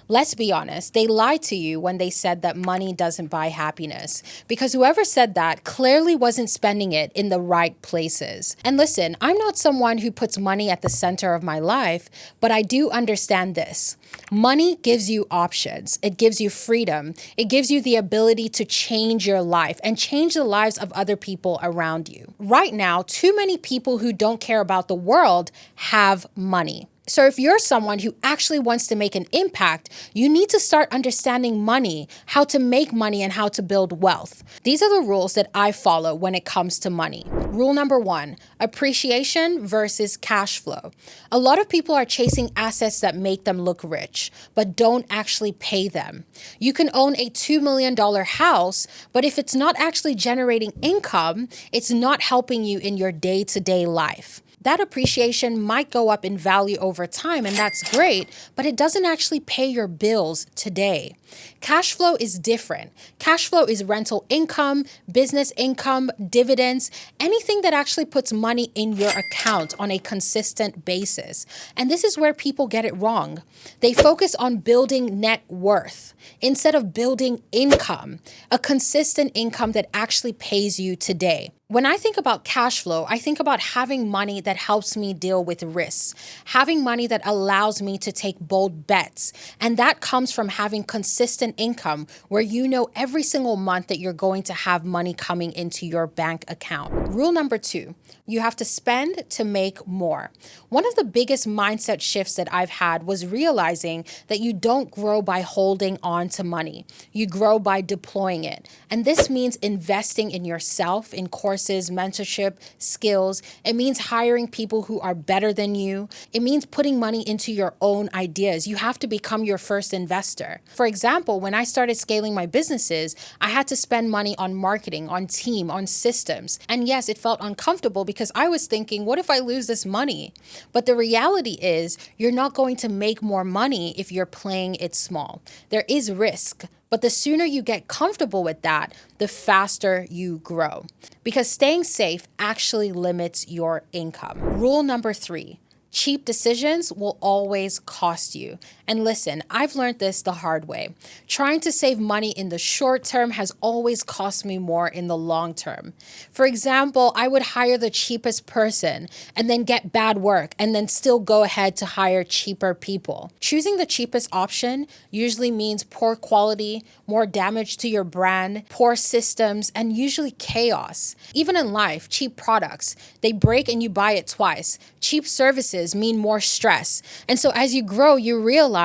Let's be honest, they lied to you when they said that money doesn't buy happiness, because whoever said that clearly wasn't spending it in the right places. And listen, I'm not someone who puts money at the center of my life, but I do understand this. Money gives you options. It gives you freedom. It gives you the ability to change your life and change the lives of other people around you. Right now, too many people who don't care about the world have money. So if you're someone who actually wants to make an impact, you need to start understanding money, how to make money, and how to build wealth. These are the rules that I follow when it comes to money. Rule number 1, appreciation versus cash flow. A lot of people are chasing assets that make them look rich, but don't actually pay them. You can own a $2 million house, but if it's not actually generating income, it's not helping you in your day-to-day life. That appreciation might go up in value over time, and that's great, but it doesn't actually pay your bills today. Cash flow is different. Cash flow is rental income, business income, dividends, anything that actually puts money in your account on a consistent basis. And this is where people get it wrong. They focus on building net worth instead of building income, a consistent income that actually pays you today. When I think about cash flow, I think about having money that helps me deal with risks, having money that allows me to take bold bets. And that comes from having consistent income where you know every single month that you're going to have money coming into your bank account. Rule number 2, you have to spend to make more. One of the biggest mindset shifts that I've had was realizing that you don't grow by holding on to money. You grow by deploying it. And this means investing in yourself, in courses, mentorship, skills. It means hiring people who are better than you. It means putting money into your own ideas. You have to become your first investor. For example, when I started scaling my businesses, I had to spend money on marketing, on team, on systems. And yes, it felt uncomfortable because I was thinking, what if I lose this money? But the reality is, you're not going to make more money if you're playing it small. There is risk. But the sooner you get comfortable with that, the faster you grow. Because staying safe actually limits your income. Rule number 3, cheap decisions will always cost you. And listen, I've learned this the hard way. Trying to save money in the short term has always cost me more in the long term. For example, I would hire the cheapest person and then get bad work and then still go ahead to hire cheaper people. Choosing the cheapest option usually means poor quality, more damage to your brand, poor systems, and usually chaos. Even in life, cheap products, they break and you buy it twice. Cheap services mean more stress. And so as you grow, you realize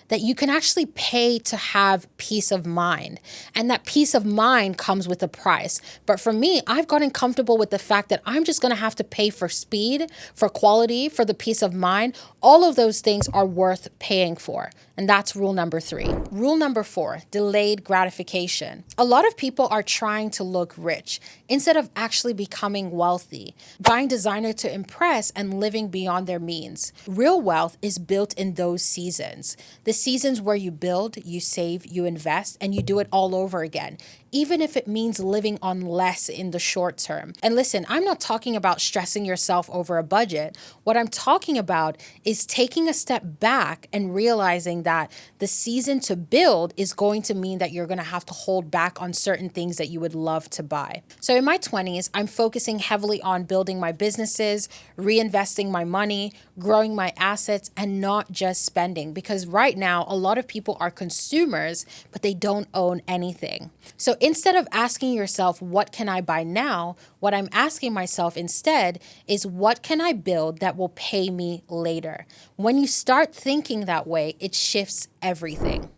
that you can actually pay to have peace of mind. And that peace of mind comes with a price. But for me, I've gotten comfortable with the fact that I'm just going to have to pay for speed, for quality, for the peace of mind. All of those things are worth paying for. And that's rule number 3. Rule number 4, delayed gratification. A lot of people are trying to look rich instead of actually becoming wealthy, buying designer to impress and living beyond their means. Real wealth is built in those seasons. The seasons where you build, you save, you invest, and you do it all over again, even if it means living on less in the short term. And listen, I'm not talking about stressing yourself over a budget. What I'm talking about is taking a step back and realizing that the season to build is going to mean that you're going to have to hold back on certain things that you would love to buy. So in my 20s, I'm focusing heavily on building my businesses, reinvesting my money, growing my assets, and not just spending. Because right now, a lot of people are consumers, but they don't own anything. So instead of asking yourself, what can I buy now? What I'm asking myself instead is, what can I build that will pay me later? When you start thinking that way, it shifts everything.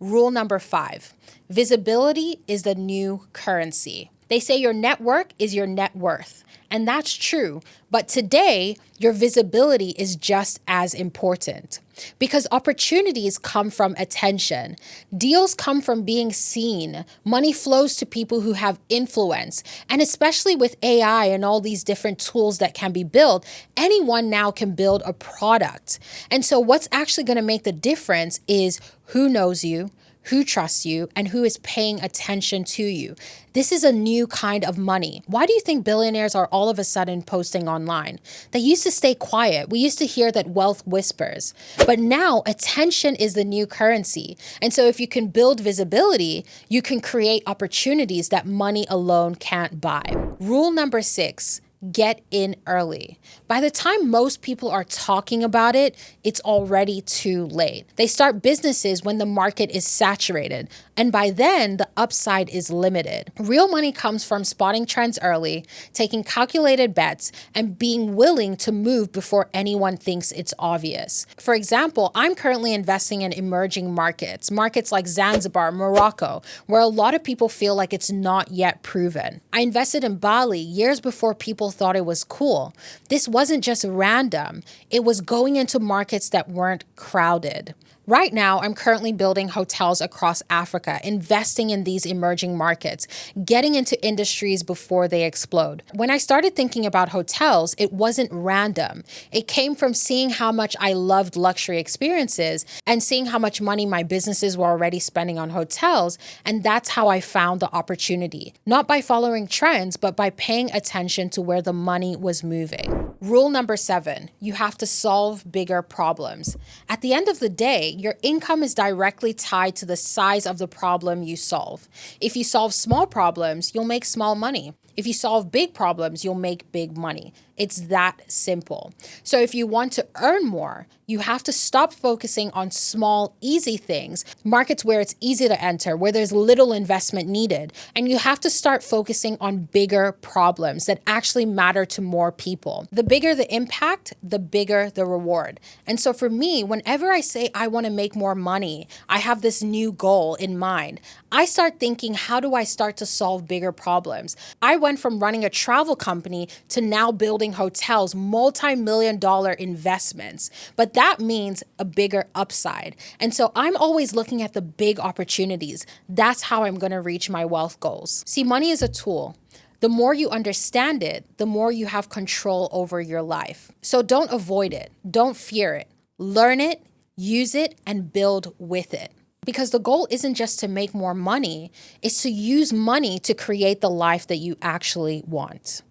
Rule number 5, visibility is the new currency. They say your network is your net worth. And that's true. But today, your visibility is just as important because opportunities come from attention. Deals come from being seen. Money flows to people who have influence. And especially with AI and all these different tools that can be built, anyone now can build a product. And so what's actually going to make the difference is who knows you, who trusts you, and who is paying attention to you. This is a new kind of money. Why do you think billionaires are all of a sudden posting online? They used to stay quiet. We used to hear that wealth whispers. But now attention is the new currency. And so if you can build visibility, you can create opportunities that money alone can't buy. Rule number 6. Get in early. By the time most people are talking about it, it's already too late. They start businesses when the market is saturated, and by then, the upside is limited. Real money comes from spotting trends early, taking calculated bets, and being willing to move before anyone thinks it's obvious. For example, I'm currently investing in emerging markets like Zanzibar, Morocco, where a lot of people feel like it's not yet proven. I invested in Bali years before people thought it was cool. This wasn't just random. It was going into markets that weren't crowded. Right now, I'm currently building hotels across Africa, investing in these emerging markets, getting into industries before they explode. When I started thinking about hotels, it wasn't random. It came from seeing how much I loved luxury experiences and seeing how much money my businesses were already spending on hotels, and that's how I found the opportunity. Not by following trends, but by paying attention to where the money was moving. Rule number 7, you have to solve bigger problems. At the end of the day, your income is directly tied to the size of the problem you solve. If you solve small problems, you'll make small money. If you solve big problems, you'll make big money. It's that simple. So if you want to earn more, you have to stop focusing on small, easy things, markets where it's easy to enter, where there's little investment needed. And you have to start focusing on bigger problems that actually matter to more people. The bigger the impact, the bigger the reward. And so for me, whenever I say I want to make more money, I have this new goal in mind, I start thinking, how do I start to solve bigger problems? I went from running a travel company to now building hotels, multi-million-dollar investments. But that means a bigger upside. And so I'm always looking at the big opportunities. That's how I'm going to reach my wealth goals. See, money is a tool. The more you understand it, the more you have control over your life. So don't avoid it. Don't fear it. Learn it, use it, and build with it. Because the goal isn't just to make more money, it's to use money to create the life that you actually want.